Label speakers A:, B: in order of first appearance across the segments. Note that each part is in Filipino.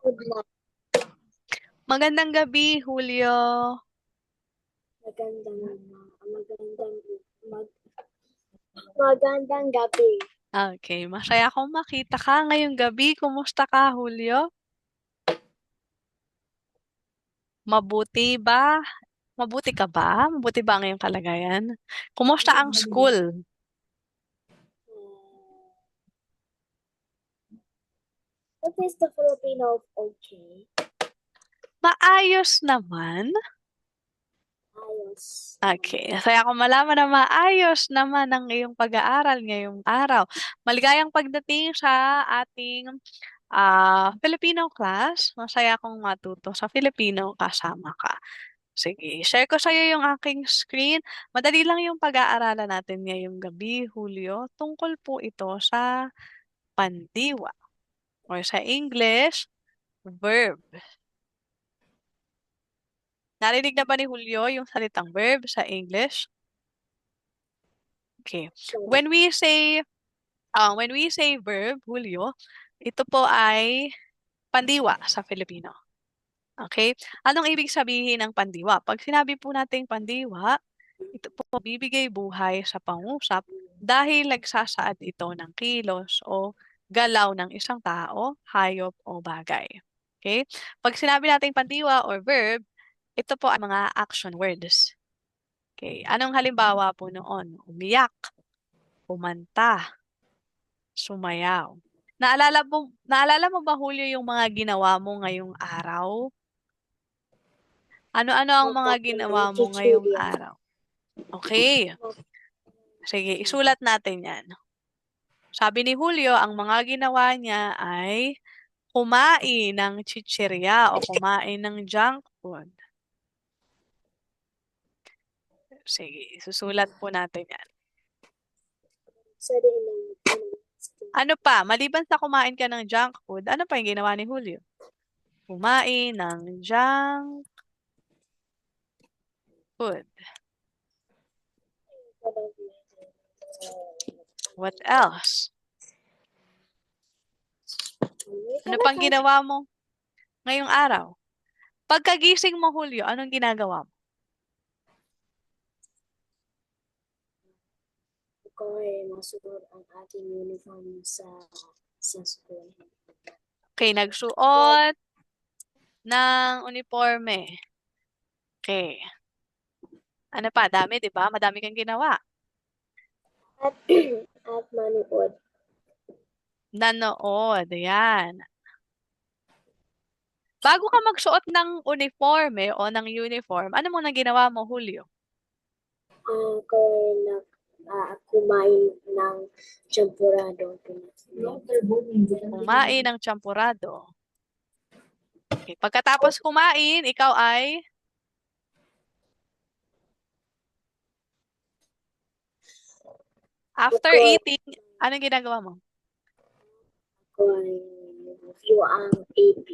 A: Good night.
B: Magandang gabi, Julio.
A: Magandang gabi.
B: Okay, masaya akong makita ka ngayong gabi. Kumusta ka, Julio? Mabuti ba? Mabuti ka ba? Mabuti ba ang iyong kalagayan? Kumusta ang school?
A: What is the Filipino of okay?
B: Maayos naman.
A: Ayos.
B: Okay, saya akong malaman na maayos naman ang iyong pag-aaral ngayong araw. Maligayang pagdating sa ating Filipino class. Masaya akong matuto sa Filipino kasama ka. Sige, share ko sa'yo yung aking screen. Madali lang yung pag-aaralan natin ngayong gabi, Julio. Tungkol po ito sa pandiwa or sa English, verb. Narinig na ba ni Julio yung salitang verb sa English? Okay.
A: Sorry.
B: When we say verb, Julio, ito po ay pandiwa sa Filipino. Okay? Anong ibig sabihin ng pandiwa? Pag sinabi po nating pandiwa, ito po bibigay buhay sa pangusap dahil nagsasaad ito ng kilos o galaw ng isang tao, hayop o bagay. Okay? Pag sinabi nating pandiwa or verb, ito po ay mga action words. Okay? Anong halimbawa po noon? Umiyak, kumanta, sumayaw. Naalala mo ba, Julio, yung mga ginawa mo ngayong araw? Ano-ano ang mga ginawa mo ngayong
A: Chichirya.
B: araw? Okay. Sige, isulat natin yan. Sabi ni Julio, ang mga ginawa niya ay kumain ng chichirya o kumain ng junk food. Sige, susulat po natin yan.
A: Sorry lang.
B: Ano pa? Maliban sa kumain ka ng junk food, ano pa yung ginawa ni Julio? Kumain ng junk food. What else? Ano pang ginawa mo ngayong araw? Pagkagising mo, Julio, anong ginagawa mo?
A: Ako ay masuot ang aking uniform sa school.
B: Okay, nagsuot ng uniforme. Okay. Ano pa? Dami, di ba? Madami kang ginawa.
A: At manood.
B: Nanood. Yan. Bago ka magsuot ng uniforme o ng uniform, ano mo nang ginawa mo, Julio?
A: Ako ay kumain ng champurado.
B: Kumain ng champurado. Okay. Pagkatapos kumain, ikaw ay after
A: Ako,
B: eating, anong ginagawa mo?
A: ako ay review ang AP.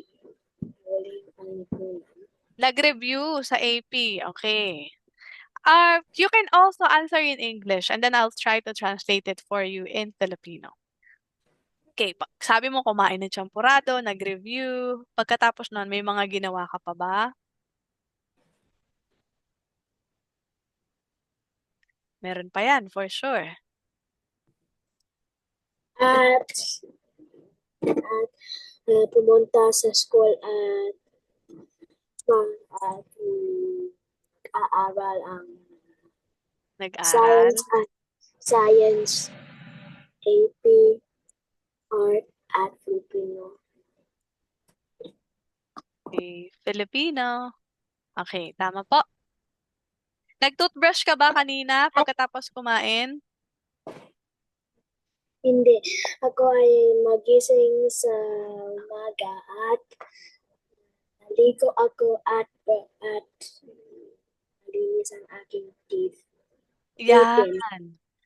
A: Huling panlipunan.
B: Nag-review sa AP. Okay. You can also answer in English and then I'll try to translate it for you in Filipino. Okay, sabi mo kumain ng champurado, nag-review. Pagkatapos nun, may mga ginawa ka pa ba? Meron pa yan, for sure.
A: At pumunta sa school at at aaral ang
B: Nag-aral.
A: science, AP, art at Filipino.
B: Okay, Filipino. Okay, tama po. Nag-toothbrush ka ba kanina pagkatapos kumain?
A: Hindi. Ako ay magising sa umaga at naligo ako at nalinis ang aking teeth.
B: Yan.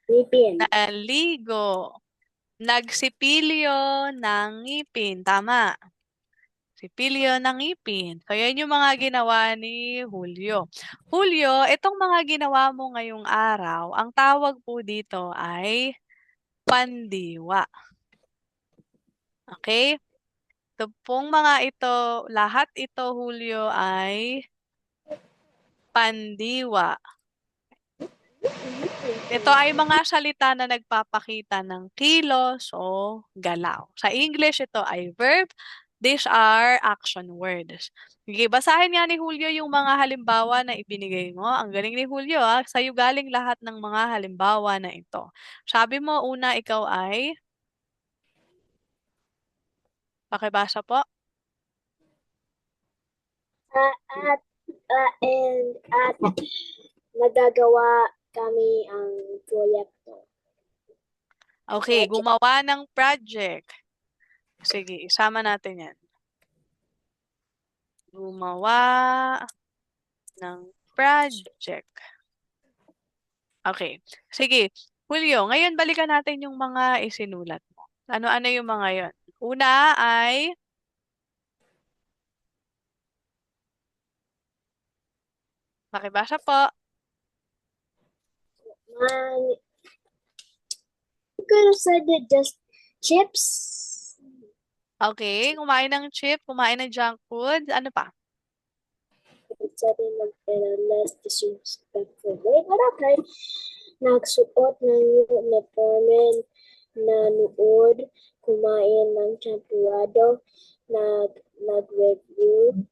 A: Ngipin.
B: Naligo. Nagsipilyo ng ngipin. Tama. Sipilyo ng ngipin. So, yan yung mga ginawa ni Julio. Julio, itong mga ginawa mo ngayong araw, ang tawag po dito ay pandiwa. Okay? Ito pong mga ito, lahat ito, Julio, ay pandiwa. Ito ay mga salita na nagpapakita ng kilos o galaw. Sa English, ito ay verb. These are action words. Sige, basahin nga ni Julio yung mga halimbawa na ibinigay mo. Ang galing ni Julio, ah. Sa'yo galing lahat ng mga halimbawa na ito. Sabi mo, una, ikaw ay, pakibasa po.
A: At nagagawa kami ang proyekto.
B: Okay, gumawa ng project. Sige, isama natin yan. Gumawa ng project. Okay. Sige. Julio, ngayon balikan natin yung mga isinulat mo. Ano-ano yung mga yon? Una ay, makibasa po.
A: Man, you could have said it just chips.
B: Okay, kumain ng chip, kumain ng junk food. Ano pa?
A: Said in a less disrespectful way. But okay. Nagsuot ng uniforme, nanood, kumain ng champurado, nag-review,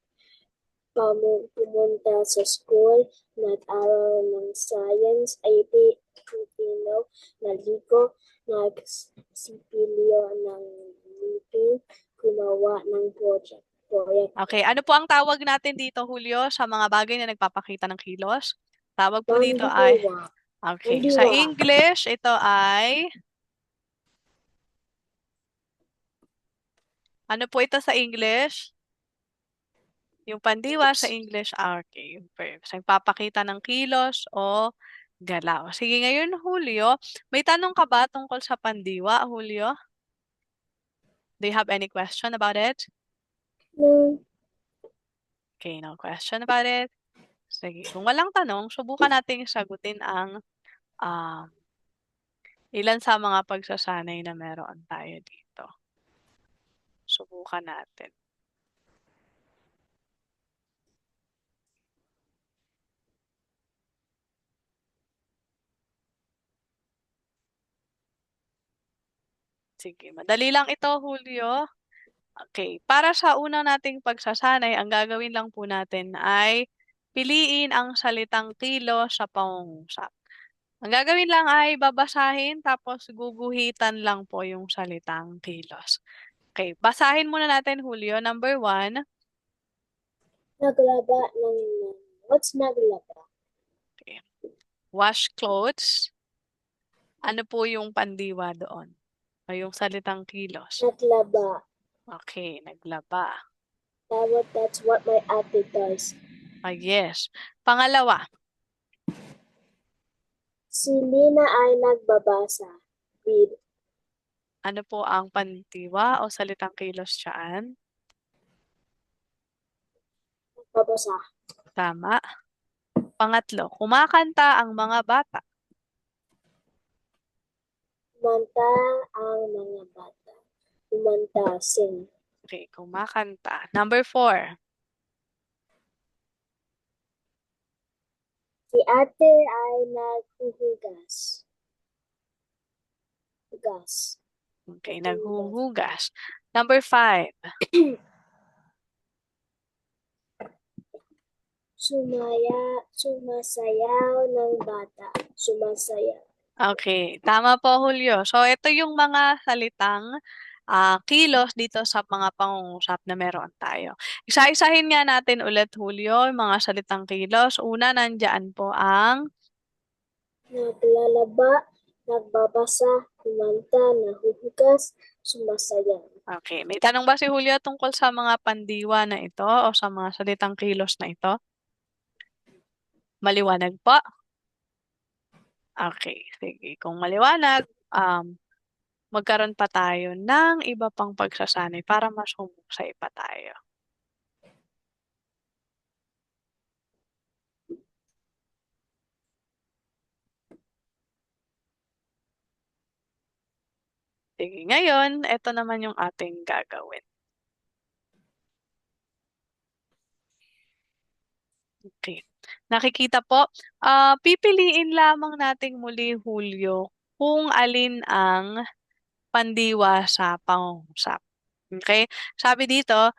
A: pumunta sa school, nag-aral ng science, AP, Filipino, naligo, nagsipilyo ng meeting, gumawa ng project.
B: Okay, ano po ang tawag natin dito, Julio, sa mga bagay na nagpapakita ng kilos? Tawag po dito ay,
A: Pandiwa.
B: okay. Sa
A: Pandiwa.
B: English, ito ay, ano po ito sa English? Yung pandiwa sa English, okay, yung verb. So, nagpapakita ng kilos o galaw. Sige, ngayon, Julio, may tanong ka ba tungkol sa pandiwa, Julio? Do you have any question about it?
A: No.
B: Okay, no question about it. Sige, kung walang tanong, subukan nating sagutin ang ilan sa mga pagsasanay na meron tayo dito. Subukan natin. Sige, madali lang ito, Julio. Okay, para sa una nating pagsasanay, ang gagawin lang po natin ay piliin ang salitang kilos sa pangungusap. Ang gagawin lang ay babasahin tapos guguhitan lang po yung salitang kilos. Okay, basahin muna natin, Julio. Number 1,
A: Naglaba ng what's naglaba?
B: okay. Wash clothes. Ano po yung pandiwa doon? O yung salitang kilos?
A: Naglaba.
B: Okay, naglaba.
A: That's what my ate does.
B: Ah, yes. Pangalawa,
A: Si Lina ay nagbabasa. Read.
B: ano po ang pandiwa o salitang kilos dyan?
A: Nagbabasa.
B: Tama. Pangatlo, kumakanta ang mga bata.
A: Kumanta ang mga bata. Kumanta, sing.
B: Okay, kumakanta. Number 4,
A: Si ate ay naghuhugas. Hugas.
B: okay, naghuhugas. Number 5,
A: Sumasayaw ng bata. Sumasayaw.
B: okay, tama po, Julio. So, ito yung mga salitang kilos dito sa mga pangungusap na meron tayo. Isa-isahin nga natin ulit, Julio, yung mga salitang kilos. Una, nandyan po ang
A: Naglalaba, nagbabasa, kumanta, nahuhugas, sumasayaw.
B: okay. May tanong ba si Julio tungkol sa mga pandiwa na ito o sa mga salitang kilos na ito? Maliwanag po? Okay, sige. Kung maliwanag, magkaroon pa tayo ng iba pang pagsasanay para mas humusay pa tayo. Sige, ngayon, ito naman yung ating gagawin. Okay. Nakikita po, pipiliin lamang nating muli, Hulyo, kung alin ang pandiwa sa pangungusap. Okay? Sabi dito,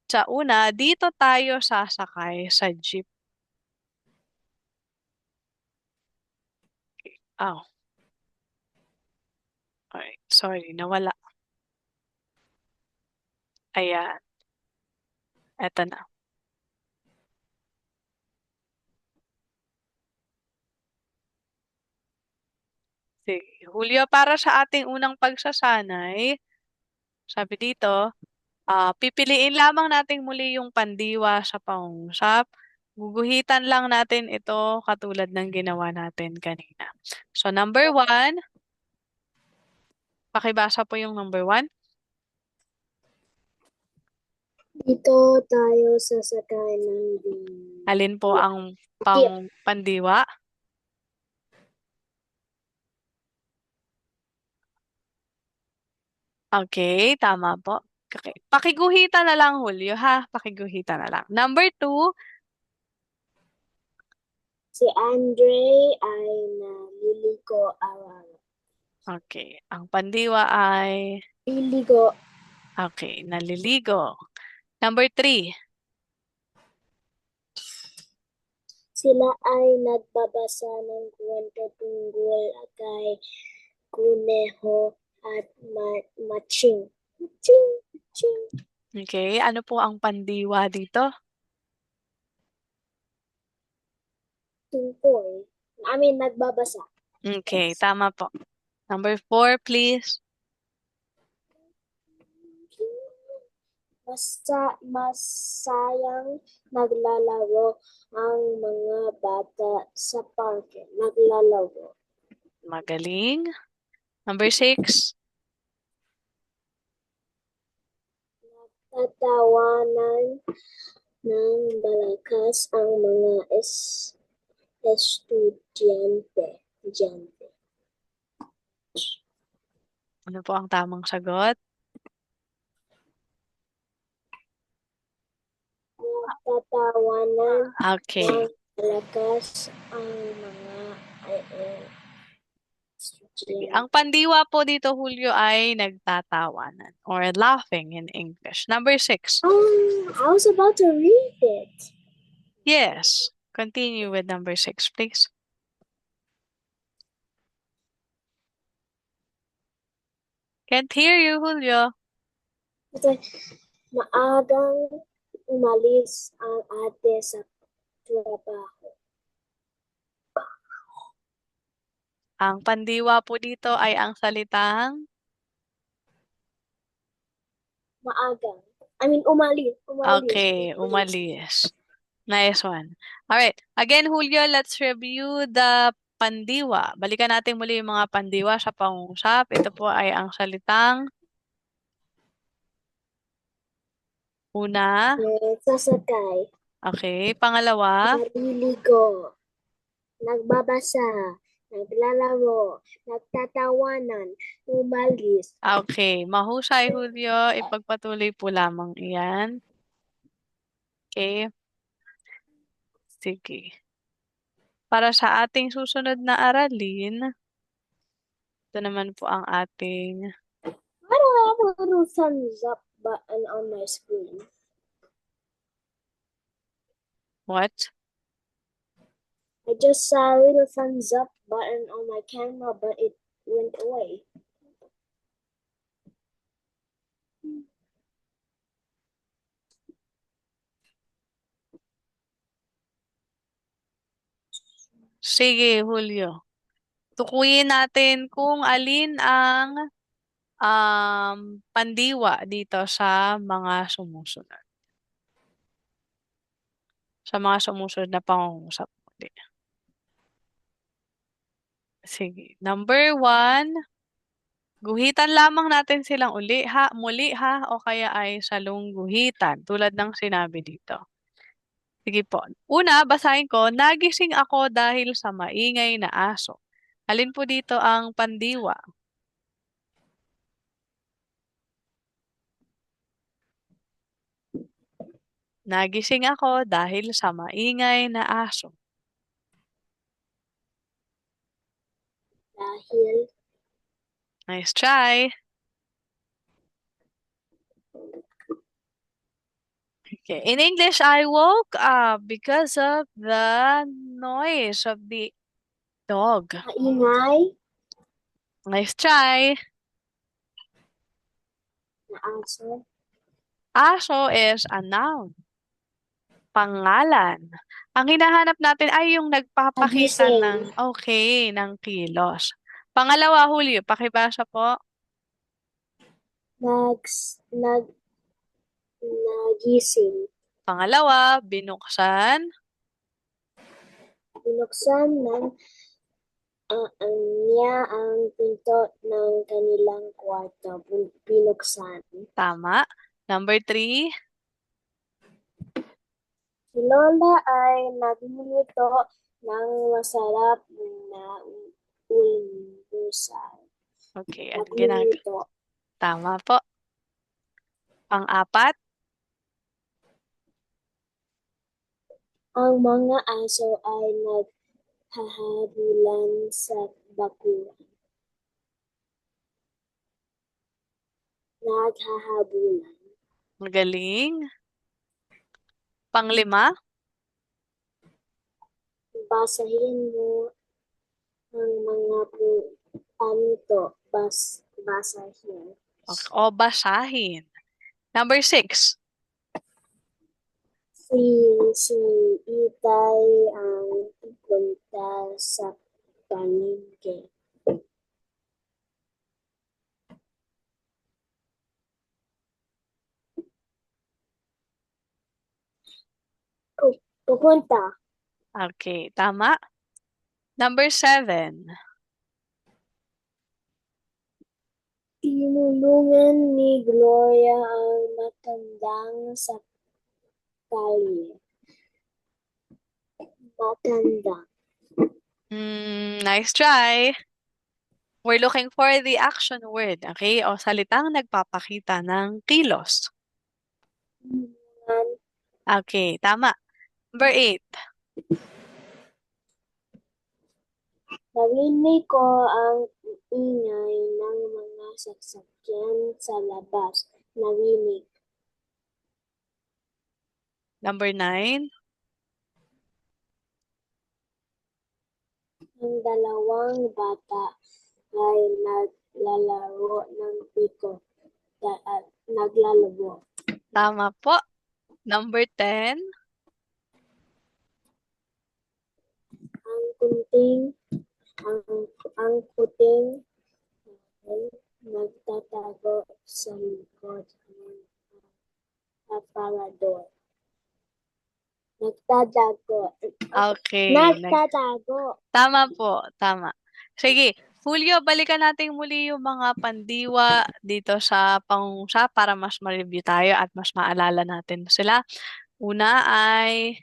B: sa una, dito tayo sasakay sa jeep. Oh, alright. Sorry, nawala. Ayan, eto na. Sige. Hulyo, para sa ating unang pagsasanay, sabi dito, pipiliin lamang natin muli yung pandiwa sa pangungusap. Guguhitan lang natin ito katulad ng ginawa natin kanina. So, number 1, pakibasa po yung number 1.
A: Dito tayo sasakay ng
B: Alin po ang pandiwa? Okay, tama po. Okay. Pakiguhitan na lang, Hulyo, ha? Pakiguhitan na lang. Number 2,
A: Si Andre ay naliligo araw.
B: okay. Ang pandiwa ay,
A: Liligo.
B: okay, naliligo. Number 3,
A: Sila ay nagbabasa ng kwento tungkol kay kuneho at matching. Matching, matching.
B: okay. Ano po ang pandiwa dito?
A: Tungkol. Nagbabasa.
B: Okay, tama po. Number 4, please.
A: Masayang naglalaro ang mga bata sa parke. Naglalaro.
B: Magaling. Number 6,
A: Tatawanan ng malakas ang mga estudyante.
B: ano po ang tamang sagot?
A: Tatawanan
B: Okay.
A: ng malakas ang mga estudyante.
B: Ang pandiwa po dito, Hulyo, ay nagtatawanan or laughing in English. Number 6.
A: I was about to read it.
B: Yes. Continue with number 6, please. Can't hear you, Julio.
A: Maagang umalis ang ate sa trabaho.
B: Ang pandiwa po dito ay ang salitang
A: Maagang. Umalis.
B: okay, umalis. Nice one. All right. Again, Julio, let's review the pandiwa. Balikan natin muli yung mga pandiwa sa pangungusap. Ito po ay ang salitang una.
A: Sasakay.
B: Okay. Pangalawa.
A: Naliligo. Nagbabasa. Naglalaro. Nagtatawanan. Umalis.
B: Okay. Mahusay, Julio. Ipagpatuloy po lamang iyan. Okay. Sige. Para sa ating susunod na aralin, ito naman po ang ating
A: Why do I have a little thumbs up button on my screen?
B: what?
A: I just saw a little thumbs up button on my camera, but it went away.
B: Sige, Julio. Tukuyin natin kung alin ang pandiwa dito sa mga sumusunod. Sa mga sumusunod na pangungusap. Sige. Number 1, guhitan lamang natin silang muli ha, o kaya ay salong guhitan, tulad ng sinabi dito. Sige po. Una, basahin ko, nagising ako dahil sa maingay na aso. Alin po dito ang pandiwa? Nagising ako dahil sa maingay na aso.
A: Dahil
B: Nice try. Okay. In English, I woke up because of the noise of the dog.
A: maingay
B: Nice try.
A: na aso.
B: Aso is a noun. Pangalan. Ang hinahanap natin ay yung nagpapakita
A: Nagising.
B: ng kilos. Pangalawa, Julio, pakibasa po.
A: Nagising.
B: Pangalawa, binuksan.
A: Binuksan niya ang pinto ng kanilang kwarto. Binuksan.
B: Tama. Number 3.
A: Si Lola ay nagluluto ng masarap na ulmusal.
B: Okay.
A: Nagluluto.
B: Tama po. Pang-apat.
A: Ang mga aso ay naghahabulan sa bakuran. Naghahabulan.
B: Magaling. Pang-5.
A: Basahin mo ang mga panto. Basahin.
B: O basahin. Number 6.
A: Si Itay ang pupunta sa palengke. Pupunta.
B: Okay. Tama. Number 7.
A: Tinulungan ni Gloria ang matandang sa kalye. Matanda.
B: Nice try. We're looking for the action word, okay? O salitang nagpapakita ng kilos. Okay, tama. Number 8.
A: Narinig ko ang ingay ng mga sasakyan sa labas. Narinig.
B: Number 9.
A: Ang dalawang bata ay naglalaro ng piko at naglalaro.
B: Tama po. Number 10.
A: Ang puting ay nagtatago sa likod ng aparador. Nagtatago.
B: Okay.
A: Nagtatago.
B: Tama po. Tama. Sige. Julio, balikan natin muli yung mga pandiwa dito sa pangungusap para mas ma-review tayo at mas maalala natin sila. Una ay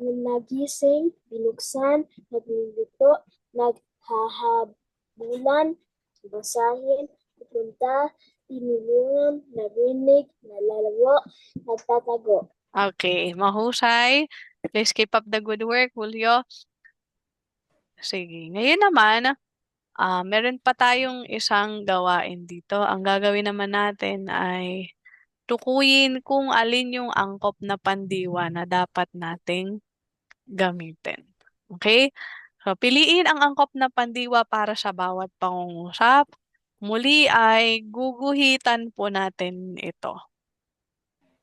A: Nagising, binuksan, nagluluto, naghahabulan, basahin, pupunta, tinulungan, narinig, nalalaro, nagtatago.
B: okay. Mahusay. Please keep up the good work, Julio. Sige. Ngayon naman, meron pa tayong isang gawain dito. Ang gagawin naman natin ay tukuyin kung alin yung angkop na pandiwa na dapat nating gamitin. Okay? So, piliin ang angkop na pandiwa para sa bawat pangungusap. Muli ay guguhitan po natin ito.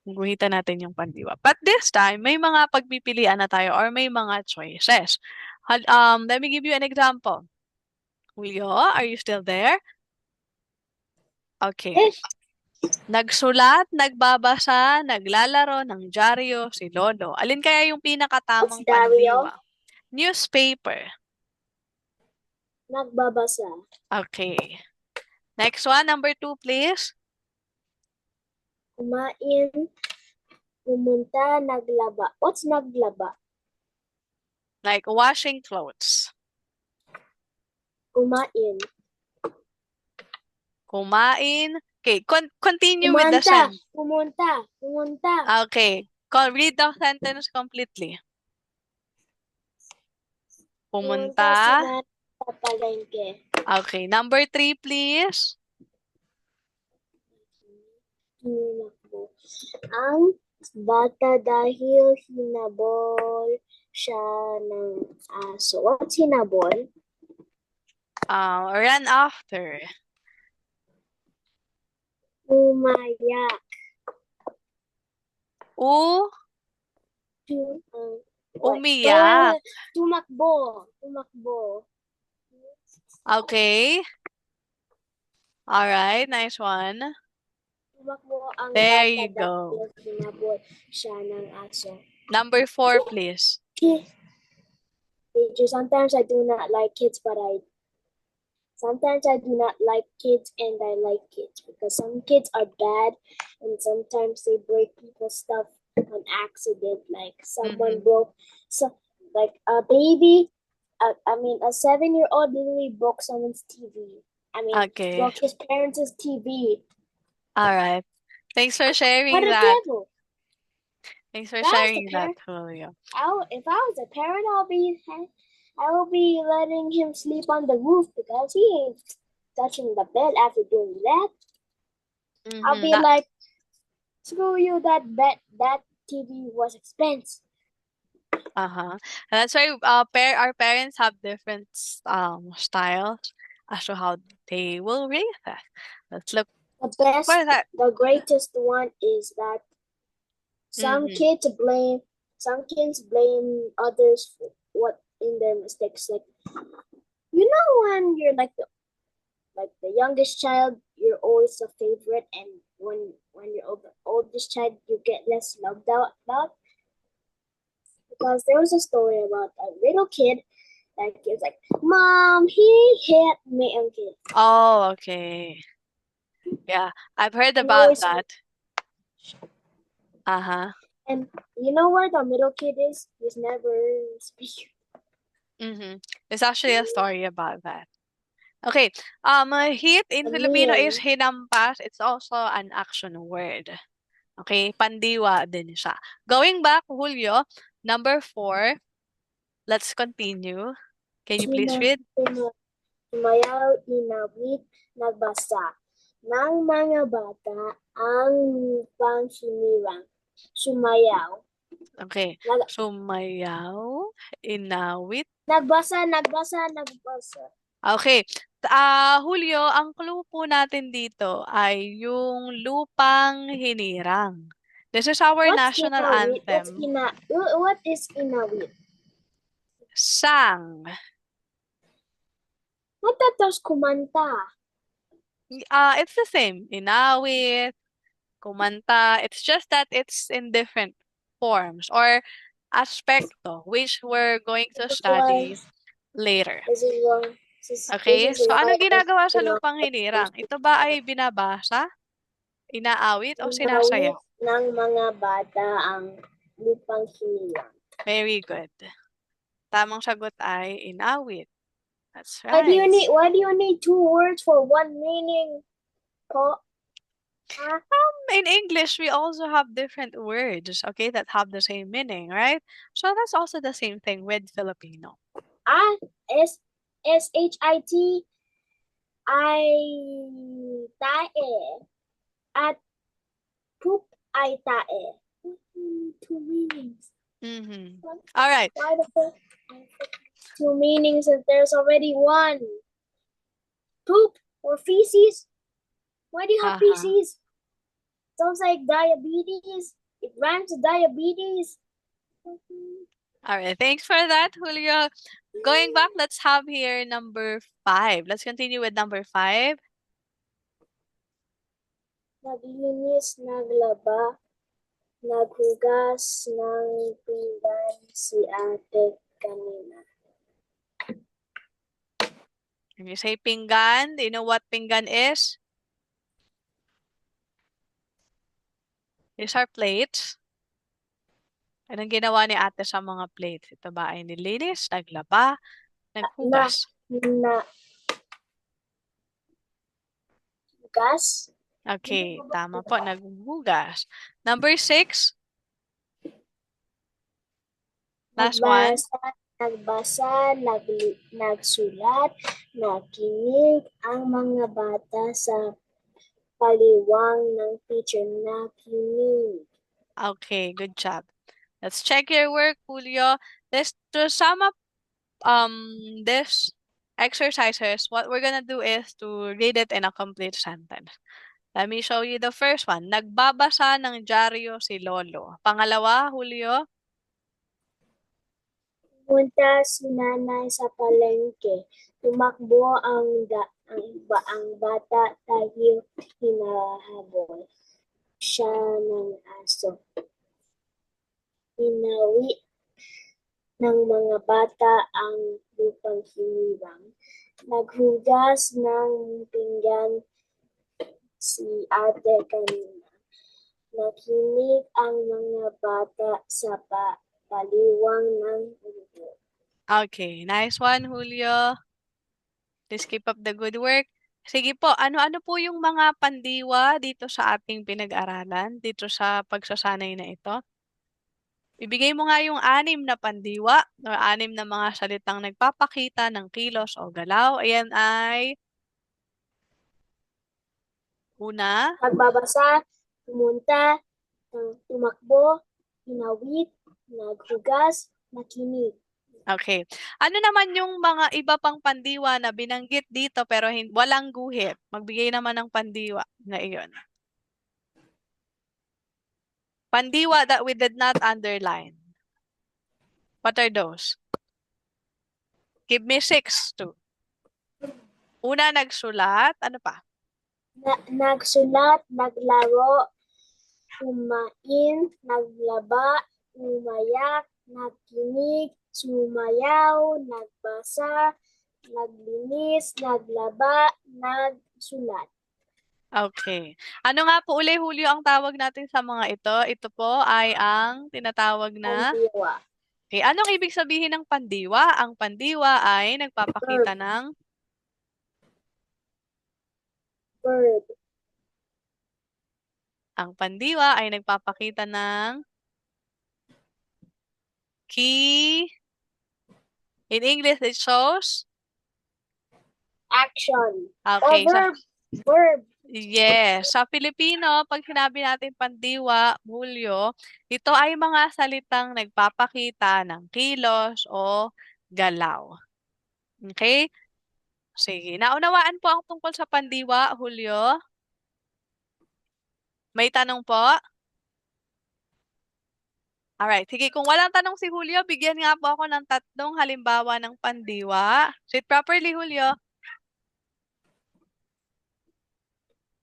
B: Guguhitan natin yung pandiwa. But this time, may mga pagpipilian na tayo or may mga choices. Let me give you an example. Julio, are you still there? Okay. Nagsulat, nagbabasa, naglalaro ng dyaryo si Lolo. Alin kaya yung pinakatamang
A: What's dyaryo?
B: pandiwa? Newspaper.
A: Nagbabasa.
B: Okay. Next one, number 2, please.
A: Kumain, pumunta, naglaba. What's naglaba?
B: Like washing clothes.
A: Kumain.
B: Kumain. Okay, continue with the sentence.
A: Pumunta.
B: Okay, read the sentence completely.
A: Pumunta si
B: Pumunta.
A: Nana sa palengke.
B: Okay, number 3, please.
A: Tumakbo ang bata dahil hinabol siya ng aso. What's hinabol?
B: Run after.
A: Umayak.
B: Umiyak.
A: Tumakbo.
B: Okay. All right, nice one.
A: Tumakbo ang
B: There
A: bata
B: you go.
A: dahil hinabol siya ng aso.
B: Number 4, please.
A: Teacher, sometimes I do not like kids, sometimes I do not like kids and I like kids because some kids are bad and sometimes they break people's stuff on accident. Like someone broke, like a baby, a 7-year-old literally broke someone's TV.
B: Okay.
A: Broke his parents' TV.
B: All right. Thanks for sharing
A: What a
B: that.
A: devil.
B: Thanks for
A: That was the
B: sharing that, Julio.
A: If I was a parent, I will be letting him sleep on the roof because he ain't touching the bed after doing that. I'll be like, screw you, that TV was expensive.
B: That's why our parents have different styles as to how they will raise us. Let's look for that.
A: The greatest one is that some kids blame others for what in their mistakes. Like, you know, when you're like the youngest child, you're always a favorite, and when you're the oldest child, you get less loved out about. Because there was a story about a little kid that is like, Mom, he hit me and kid.
B: Oh, okay. Yeah, I've heard about that.
A: And you know where the middle kid is? He's never speaking.
B: There's actually a story about that. Okay. Hit in Filipino is hinampas. It's also an action word. Okay, pandiwa din siya. Going back, Julio, number 4. Let's continue. Can you please read?
A: Sumayaw, inawit, nagbasa ng mga bata ang panghinirang. Sumayaw.
B: Okay. Sumayaw, inawit.
A: Nagbasa.
B: Okay. Julio, ang clue po natin dito ay yung lupang hinirang. This is our national anthem.
A: What is inawit?
B: Sang.
A: Matatas kumanta.
B: It's the same. Inawit, kumanta. It's just that it's in different forms or aspekto, which we're going to study later. Okay, so anong ginagawa sa lupang hinirang? Ito ba ay binabasa, inaawit, o sinasayaw?
A: Ng mga bata ang lupang hinirang.
B: Very good. Tamang sagot ay inawit. That's right.
A: Why do you need 2 words for one meaning?
B: In English, we also have different words, okay, that have the same meaning, right? So that's also the same thing with Filipino.
A: SHIT ay tae at poop ay tae. 2 meanings.
B: All right.
A: Why the fuck? 2 meanings if there's already one. Poop or feces? Why do you have feces? Sounds like diabetes. It rhymes with diabetes.
B: All right, thanks for that, Julio. Going back, let's have here number 5. Let's continue with number 5.
A: Naglinis, naglaba, naghugas ng pinggan si ate kanina.
B: When you say pinggan, do you know what pinggan is? These are plates. Anong ginawa ni ate sa mga plates? Ito ba ay nilinis, naglaba, naghugas?
A: Gas?
B: Okay, tama po. Naghuhugas. Number 6. Last one.
A: Nagsulat, nakinig ang mga bata sa paliwang ng teacher. Nakinig.
B: Okay, good job. Let's check your work, Julio. To sum up this exercises, what we're gonna do is to read it in a complete sentence. Let me show you the first one. Nagbabasa ng dyaryo si Lolo. Pangalawa, Julio.
A: Pumunta si nanay sa palengke. Tumakbo ang bata dahil hinahabol siya ng aso. Hinawi ng mga bata ang lupang hinirang. Naghugas ng pinggan si ate kanina. Nakinig ang mga bata sa paliwang ng ulo.
B: Okay, nice one, Julio. Please keep up the good work. Sige po, ano-ano po yung mga pandiwa dito sa ating pinag-aralan, dito sa pagsasanay na ito? Ibigay mo nga yung 6 na pandiwa o 6 na mga salitang nagpapakita ng kilos o galaw. Ayan ay una.
A: Nagbabasa, pumunta, tumakbo, hinawit, naghugas, nakinig.
B: Okay. Ano naman yung mga iba pang pandiwa na binanggit dito pero walang guhit? Magbigay naman ng pandiwa na iyon. Pandiwa that we did not underline. What are those? Give me 6 too. Una, nagsulat. Ano pa?
A: Nagsulat, naglaro, kumain, naglaba, umayak, nakinig, sumayaw, nagbasa, naglinis, naglaba, nagsulat.
B: Okay. Ano nga po uli, Julio, ang tawag natin sa mga ito? Ito po ay ang tinatawag na...
A: Pandiwa.
B: Okay. Anong ibig sabihin ng pandiwa? Ang pandiwa ay nagpapakita ng...
A: Verb.
B: Ang pandiwa ay nagpapakita ng key. In English, it shows
A: Action.
B: okay.
A: Verb.
B: Yes. Sa Filipino, pag sinabi natin pandiwa, Julio, ito ay mga salitang nagpapakita ng kilos o galaw. Okay? Sige. Naunawaan po ang tungkol sa pandiwa, Julio? May tanong po? Alright. Sige, kung walang tanong si Julio, bigyan nga po ako ng 3 halimbawa ng pandiwa. Sit properly, Julio.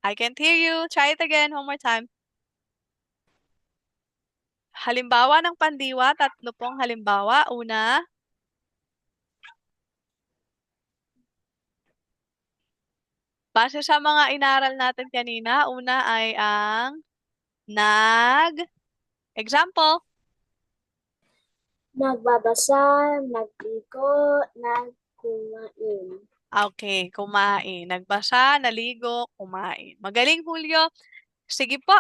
B: I can't hear you. Try it again one more time. Halimbawa ng pandiwa, 3 pong halimbawa. Una, base sa mga inaral natin kanina, una ay ang example.
A: Nagbabasa, nagligo, nagkumain.
B: Okay, kumain. Nagbasa, naligo, kumain. Magaling, Julio. Sige po.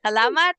B: Salamat.